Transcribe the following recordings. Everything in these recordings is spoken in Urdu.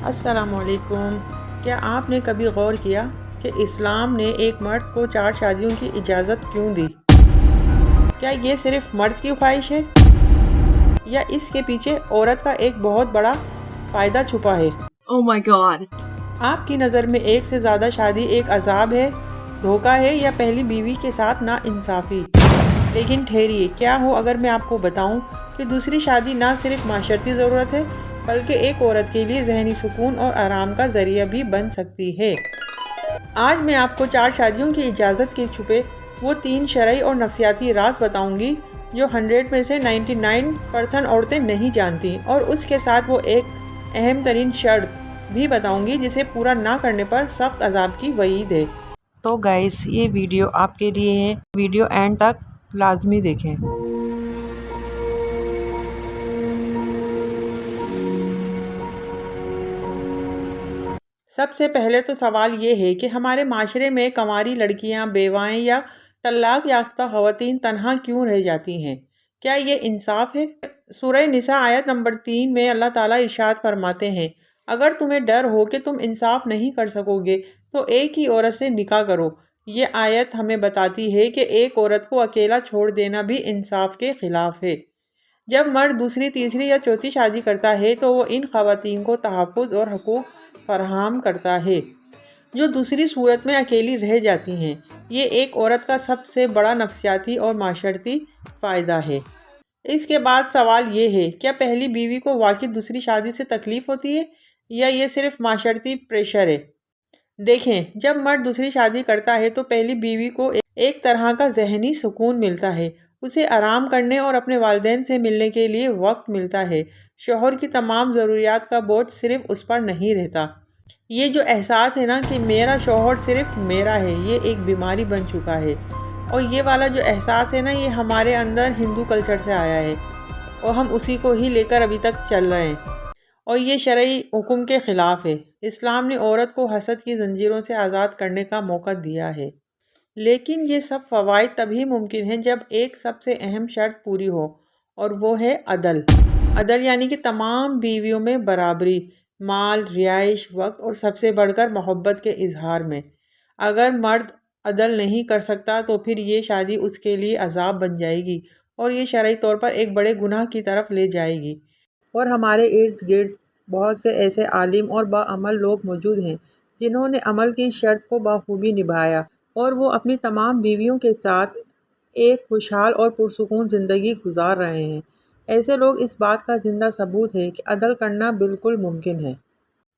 السلام علیکم۔ کیا آپ نے کبھی غور کیا کہ اسلام نے ایک مرد کو 4 شادیوں کی اجازت کیوں دی؟ کیا یہ صرف مرد کی خواہش ہے یا اس کے پیچھے عورت کا ایک بہت بڑا فائدہ چھپا ہے؟ Oh my God! آپ کی نظر میں ایک سے زیادہ شادی ایک عذاب ہے، دھوکہ ہے یا پہلی بیوی کے ساتھ ناانصافی؟ لیکن ٹھہریے، کیا ہو اگر میں آپ کو بتاؤں کہ دوسری شادی نہ صرف معاشرتی ضرورت ہے بلکہ ایک عورت کے لیے ذہنی سکون اور آرام کا ذریعہ بھی بن سکتی ہے۔ آج میں آپ کو 4 شادیوں کی اجازت کے چھپے وہ 3 شرعی اور نفسیاتی راز بتاؤں گی جو 100 میں سے 99% عورتیں نہیں جانتی، اور اس کے ساتھ وہ ایک اہم ترین شرط بھی بتاؤں گی جسے پورا نہ کرنے پر سخت عذاب کی وعید ہے۔ تو گائز، یہ ویڈیو آپ کے لیے ہے، ویڈیو اینڈ تک لازمی دیکھیں۔ سب سے پہلے تو سوال یہ ہے کہ ہمارے معاشرے میں کنواری لڑکیاں، بیوائیں یا طلاق یافتہ خواتین تنہا کیوں رہ جاتی ہیں؟ کیا یہ انصاف ہے؟ سورہ نساء آیت نمبر 3 میں اللہ تعالیٰ ارشاد فرماتے ہیں، اگر تمہیں ڈر ہو کہ تم انصاف نہیں کر سکو گے تو ایک ہی عورت سے نکاح کرو۔ یہ آیت ہمیں بتاتی ہے کہ ایک عورت کو اکیلا چھوڑ دینا بھی انصاف کے خلاف ہے۔ جب مرد دوسری، تیسری یا چوتھی شادی کرتا ہے تو وہ ان خواتین کو تحفظ اور حقوق فراہم کرتا ہے جو دوسری صورت میں اکیلی رہ جاتی ہیں۔ یہ ایک عورت کا سب سے بڑا نفسیاتی اور معاشرتی فائدہ ہے۔ اس کے بعد سوال یہ ہے، کیا پہلی بیوی کو واقعی دوسری شادی سے تکلیف ہوتی ہے یا یہ صرف معاشرتی پریشر ہے؟ دیکھیں، جب مرد دوسری شادی کرتا ہے تو پہلی بیوی کو ایک طرح کا ذہنی سکون ملتا ہے، اسے آرام کرنے اور اپنے والدین سے ملنے کے لیے وقت ملتا ہے۔ شوہر کی تمام ضروریات کا بوجھ صرف اس پر نہیں رہتا۔ یہ جو احساس ہے نا کہ میرا شوہر صرف میرا ہے، یہ ایک بیماری بن چکا ہے، اور یہ والا جو احساس ہے نا، یہ ہمارے اندر ہندو کلچر سے آیا ہے اور ہم اسی کو ہی لے کر ابھی تک چل رہے ہیں، اور یہ شرعی حکم کے خلاف ہے۔ اسلام نے عورت کو حسد کی زنجیروں سے آزاد کرنے کا موقع دیا ہے، لیکن یہ سب فوائد تبھی ممکن ہیں جب ایک سب سے اہم شرط پوری ہو، اور وہ ہے عدل۔ عدل یعنی کہ تمام بیویوں میں برابری، مال، رہائش، وقت اور سب سے بڑھ کر محبت کے اظہار میں۔ اگر مرد عدل نہیں کر سکتا تو پھر یہ شادی اس کے لیے عذاب بن جائے گی اور یہ شرعی طور پر ایک بڑے گناہ کی طرف لے جائے گی۔ اور ہمارے ارد گرد بہت سے ایسے عالم اور باعمل لوگ موجود ہیں جنہوں نے عمل کی شرط کو بخوبی نبھایا، اور وہ اپنی تمام بیویوں کے ساتھ ایک خوشحال اور پرسکون زندگی گزار رہے ہیں۔ ایسے لوگ اس بات کا زندہ ثبوت ہے کہ عدل کرنا بالکل ممکن ہے۔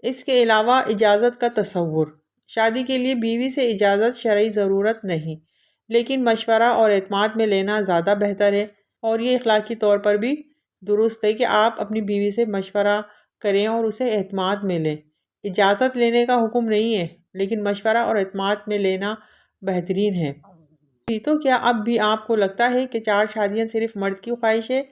اس کے علاوہ اجازت کا تصور۔ شادی کے لیے بیوی سے اجازت شرعی ضرورت نہیں، لیکن مشورہ اور اعتماد میں لینا زیادہ بہتر ہے، اور یہ اخلاقی طور پر بھی درست ہے کہ آپ اپنی بیوی سے مشورہ کریں اور اسے اعتماد میں لیں۔ اجازت لینے کا حکم نہیں ہے، لیکن مشورہ اور اعتماد میں لینا بہترین ہے۔ تو کیا اب بھی آپ کو لگتا ہے کہ 4 شادیاں صرف مرد کی خواہش ہے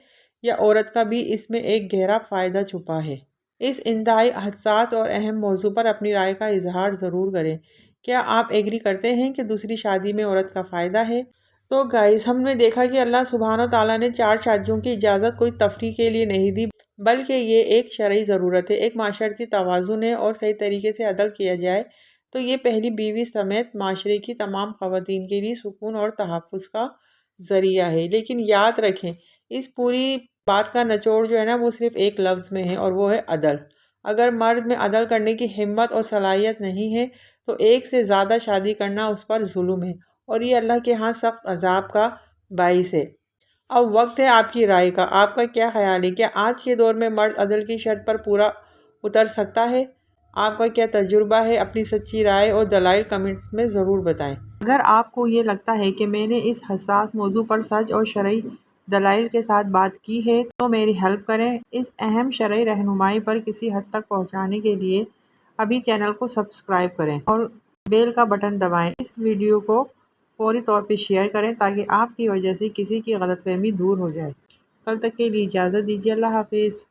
یا عورت کا بھی اس میں ایک گہرا فائدہ چھپا ہے؟ اس انتہائی حساس اور اہم موضوع پر اپنی رائے کا اظہار ضرور کریں۔ کیا آپ ایگری کرتے ہیں کہ دوسری شادی میں عورت کا فائدہ ہے؟ تو گائز، ہم نے دیکھا کہ اللہ سبحانہ تعالیٰ نے 4 شادیوں کی اجازت کوئی تفریح کے لیے نہیں دی، بلکہ یہ ایک شرعی ضرورت ہے، ایک معاشرتی توازن ہے، اور صحیح طریقے سے عدل کیا جائے تو یہ پہلی بیوی سمیت معاشرے کی تمام خواتین کے لیے سکون اور تحفظ کا ذریعہ ہے۔ لیکن یاد رکھیں، اس پوری بات کا نچوڑ جو ہے نا، وہ صرف ایک لفظ میں ہے، اور وہ ہے عدل۔ اگر مرد میں عدل کرنے کی ہمت اور صلاحیت نہیں ہے تو ایک سے زیادہ شادی کرنا اس پر ظلم ہے، اور یہ اللہ کے ہاں سخت عذاب کا باعث ہے۔ اب وقت ہے آپ کی رائے کا۔ آپ کا کیا خیال ہے؟ کیا آج کے دور میں مرد عدل کی شرط پر پورا اتر سکتا ہے؟ آپ کا کیا تجربہ ہے؟ اپنی سچی رائے اور دلائل کمنٹ میں ضرور بتائیں۔ اگر آپ کو یہ لگتا ہے کہ میں نے اس حساس موضوع پر سچ اور شرعی دلائل کے ساتھ بات کی ہے تو میری ہیلپ کریں۔ اس اہم شرعی رہنمائی پر کسی حد تک پہنچانے کے لیے ابھی چینل کو سبسکرائب کریں اور بیل کا بٹن دبائیں۔ اس ویڈیو کو فوری طور پہ شیئر کریں تاکہ آپ کی وجہ سے کسی کی غلط فہمی دور ہو جائے۔ کل تک کے لیے اجازت دیجیے۔ اللہ حافظ۔